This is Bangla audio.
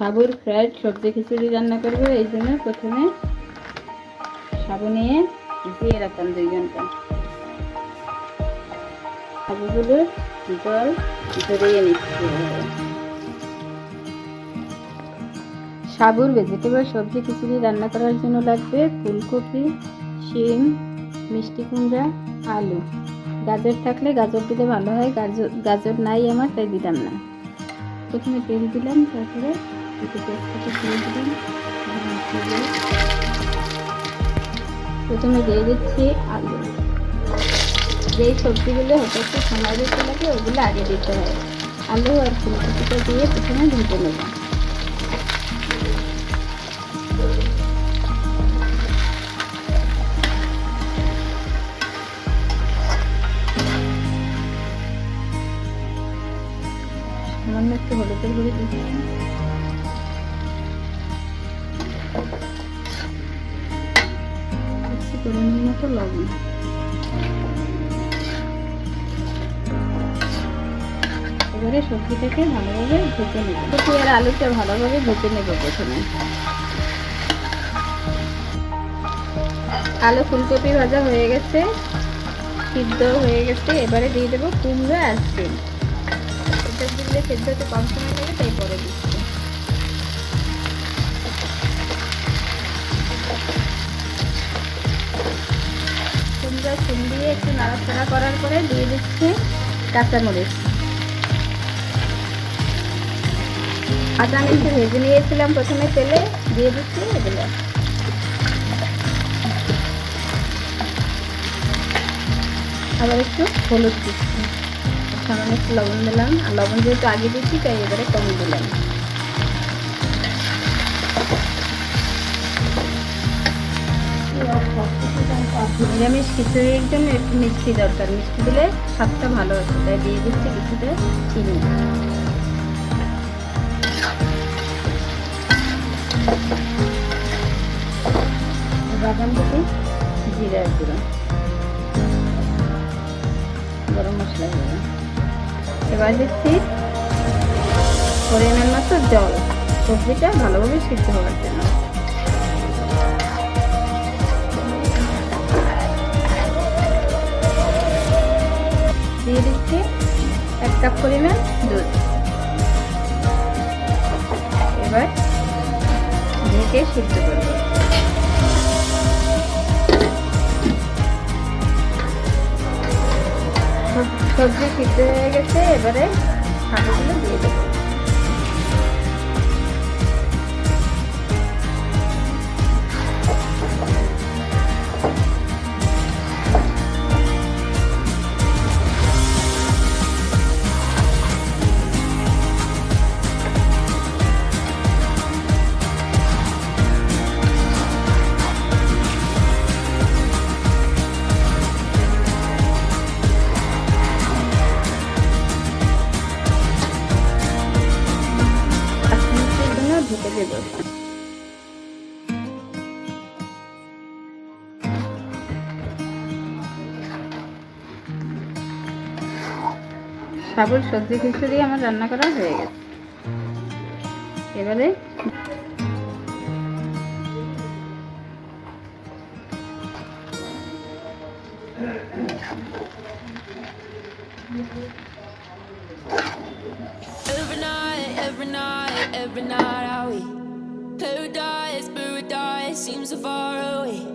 সাবুর ফ্রাইড সবজি খিচুড়ি রান্না করবো। এই জন্য প্রথমে সাবু নিয়ে ভিজিয়ে রাখলাম 2 ঘন্টা। সাবুগুলো জল ঝরিয়ে নিচ্ছি। সাবুর ভেজিটেবল সবজি খিচুড়ি রান্না করার জন্য লাগবে ফুলকপি, শিম, মিষ্টি কুমড়া, আলু। গাজর থাকলে গাজর দিলে ভালো হয়, গাজর নাই আমার, তাই দিলাম না। প্রথমে তেল দিলাম, তারপরে একটু তেজপাতা দিয়ে দিলাম। প্রথমে দিয়ে দিচ্ছি আলু। যেই সবজিগুলো হতে একটু সময় দিতে লাগে ওগুলো আগে দিতে হয়। আলু আর ফুলকপিটা দিয়ে প্রথমে ভেজে নেব। সামান্য একটু হলুদের গুঁড়ো দিচ্ছি, পরিমাণ মতো লবণ। এবারে সবজিটাকে ভালোভাবে ভেজে নেব। কপি আর আলুটা ভালোভাবে ভেজে নেব। প্রথমে আলু ফুলকপি ভাজা হয়ে গেছে, সিদ্ধ হয়ে গেছে। এবারে দিয়ে দেবো কুমড়ো আর শিম। এটা দিলে সেদ্ধ হতে কম সময় লাগে, তাই পরে দিচ্ছি। কুমড়ো শিম দিয়ে একটু নাড়াচাড়া করার পরে দিয়ে দিচ্ছি কাঁচামরিচ। আদা আমি একটু ভেজে নিয়েছিলাম প্রথমে তেলে, দিয়ে দিচ্ছি এগুলো। আবার একটু হলুদ দিচ্ছি, সামান্য একটু লবণ দিলাম। আর লবণ যেহেতু আগে দিচ্ছি তাই এবারে কম দিলাম। নিরামিষ খিচুড়ির জন্য একটু মিষ্টি দরকার, মিষ্টি দিলে স্বাদটা ভালো আছে, তাই দিয়ে দিচ্ছি কিছুটা চিনি। বাদাম দিচ্ছি, জিরার গুঁড়ো, গরম মশলা গুঁড়ো। এবার দিচ্ছি পরিমাণ মতো জল, সবজিটা ভালোভাবে সিদ্ধ হওয়ার জন্য। দিয়ে দিচ্ছি 1 কাপ পরিমাণ দুধ। এবার ঢেকে সিদ্ধ করব। সবজি সিদ্ধ হয়ে গেছে, এবারে সাবুগুলো দিয়ে দেবো। ঢেকে দেব। সাবুর সবজি খিচুড়ি আমার রান্না করা হয়ে গেছে। এবারে every night, are we paradise, paradise seems so far away.